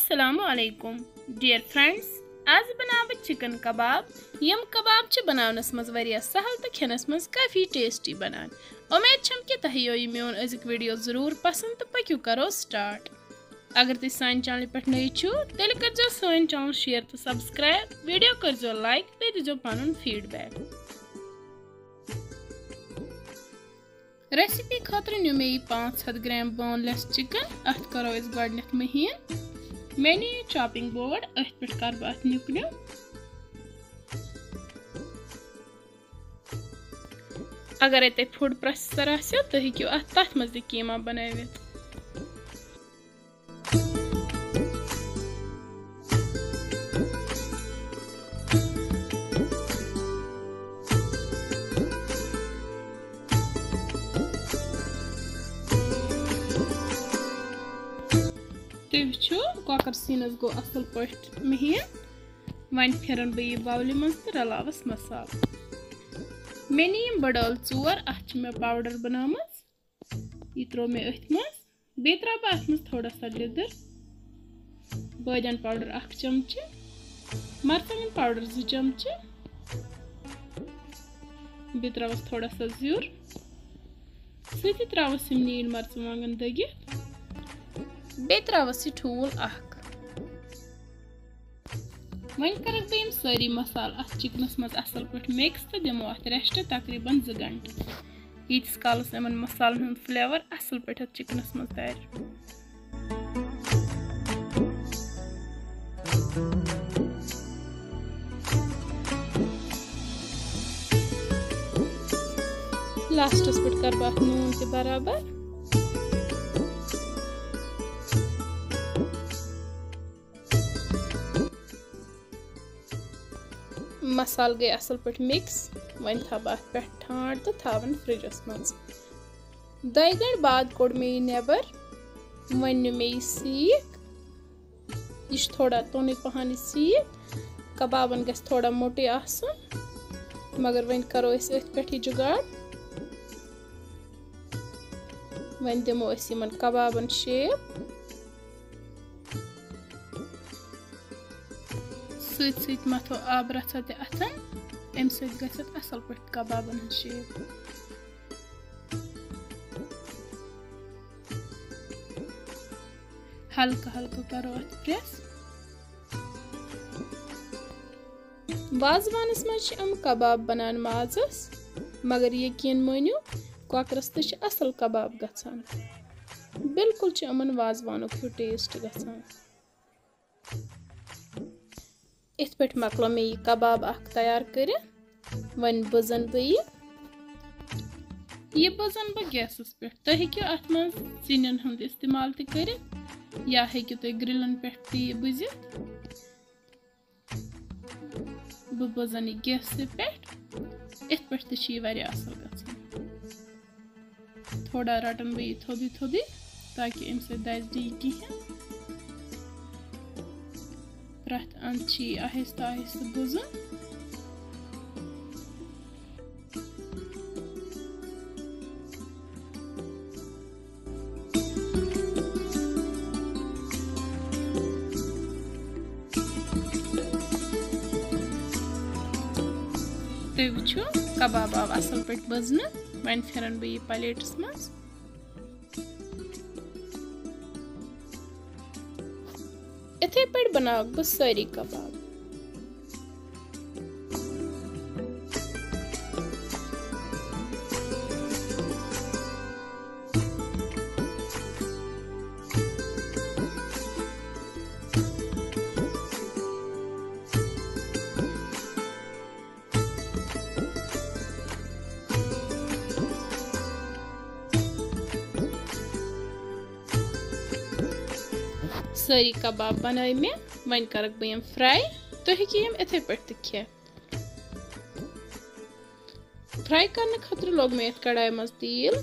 अस्सलामु अलैकुम dear friends, आज बनाव चिकन कबाब। यम कबाब च बनावनस मज वरिया सहल तो खेनस मज काफी टेस्टी बनान। उम्मीद छम कि तह यो मेन अजुक वीडियो जरूर पसंद तो पक्यू करो स्टार्ट। अगर तुम सान चैनल पे नई छो तेल करजो सान चैनल शेयर तो सब्सक्राइब, वीडियो करजो लाइक, बे दिजो पनुन फीडबैक। रेसिपी खातर नु मे 500 ग्राम बोनलेस चिकन। अत करो इस गडनथ महीन। मैं नी चॉपिंग बोर्ड अत पे कर बात नुकन्यू। अगर ये फूड प्रोसेसर आसो तो हेक्यू अत तथ मज कीमा बनावित। कॉकर सीनस गो असल पट महीन। वन फिरन बह यह बाउल मज तो रलावस मसाल। मे नी बड़ल 4 अत मे पाउडर बनाम। यह त्रो मे अथ मज। बे त्रा बह अत मज थोड़ा सा लिदर, बादियान पाउडर 1 चमचे, मरचंगन पाउडर 2 चमचे, बे त्रवस थोड़ा सा ज्यूर, सती त्रवस नील मरचवांगन दगित, बे त्रवस ठूल 1। वन कर बह सारी मसाल अत चिकनस मज असल पे मिक्स तो दिमो अत रेस्ट तकरीबन 2 घंटे। यीतिस कालस इन मसालन हुंद फ्लेवर असल पे चिकनस मज तर। लास्टस पे कर बात नून ते बराबर। मसाल गए असल पे मिक्स। वन थव अत पे ठाट तो थवन फ्रिजस मज। 2 घंटे बाद कोड़ मे नेबर। वन नु मे सीख। यह थोड़ा तोन पहन सीख। कबाबन गस थोड़ा मोटे आसन, मगर वन करो अथ पे जुगाड़। वन दिमो यमन कबाबन शेप। सत मथो आब रचा ते अथन। अम सत असल पे कबाबन हज शेप। हल्का हल्का करो अत प्रेस। वाजवानस मज कबाब बनान माजस, मगर यकीन मानियो कॉकरस ते असल कबाब गछान। बिल्कुल अमन वाजवानुक हिu टेस्ट गछान। इत पे मकलो मे यह कबाब तैयार कर। वन बजन बह यह बजन बह गैसस पे। तुम हेक्यू अत मज सिनन हुंद इस्तेमाल त कर, या हेक्यू तुम ग्रिलन पे यह बुझित। बह बजन यह गैस पे। इत पे यह वारिया असल गछान। थोड़ा रटन बह यह थोदी थोदी ताकि अम सत दज दी कहें। प्रथ अंत आहिस्ता आहिस्ता बुझन। तुम वुचो कबाब आव असल पे बजन। वन फिरन बह यह प्लेटस मज। इथे पे बनाव बह सारी कबाब। सारी कबाब बनाई मे। वन कर बह फ्राई। तो हेक्यू इथे पे खे। फ्राई करने खतर लोग मे कढ़ाई मज तेल।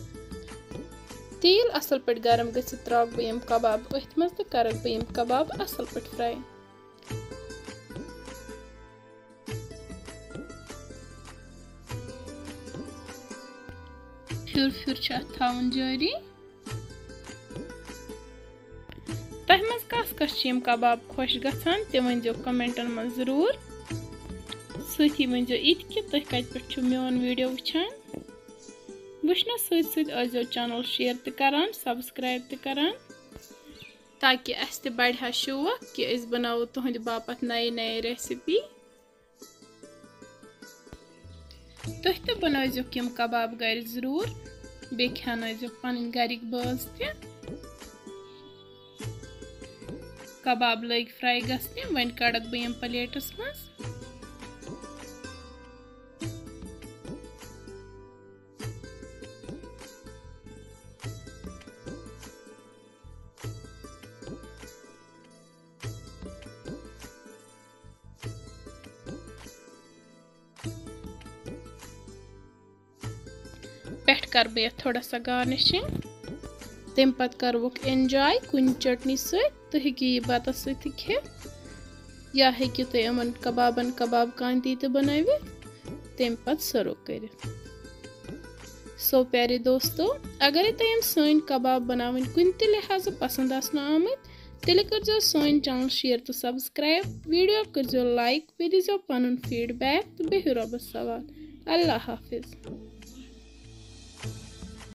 तेल असल पे गरम गि त्रा बह कबाब अथ मज तो कर बह कबाब असल पे फ्राई। फिर फिर थवन जारी। तह मज कस कबाब खुश गसान ते वनजो कमेंटन में जरूर सही वनजो इत कि तुम कत पे मोन वीडियो वुचान वुचन सो चैनल शेयर तो करान सब्सक्राइब तो करान ताकि अस ते बढ़ा शौक कि अस बनावो तुहंद बापत नए नए रेसिपी तुह तो बनजो यम कबाब घर जरूर बे खानजो पन गरिक बाज ते कबाब लग फ्राई गसने वन कड़क बह यम प्लेटस मज पेट कर बह थोड़ा सा गार्निशिंग तम पत करवुक एंजॉय कुन चटनी सत हेकि बत सत खे या हेकि तुम यमन कबाबन कबाब कांति तो बनवित तम पत सर्व कर सो प्यारे दोस्तों अगर तुम सन कबाब बनावन कुन ते लिहाज पसंद आमत तेल कर सन चैनल शेयर तो सब्सक्राइब वीडियो कर लाइक बे दीजो पन फीडबैक तो बेहू रबस सवाल अल्लाह हाफिज।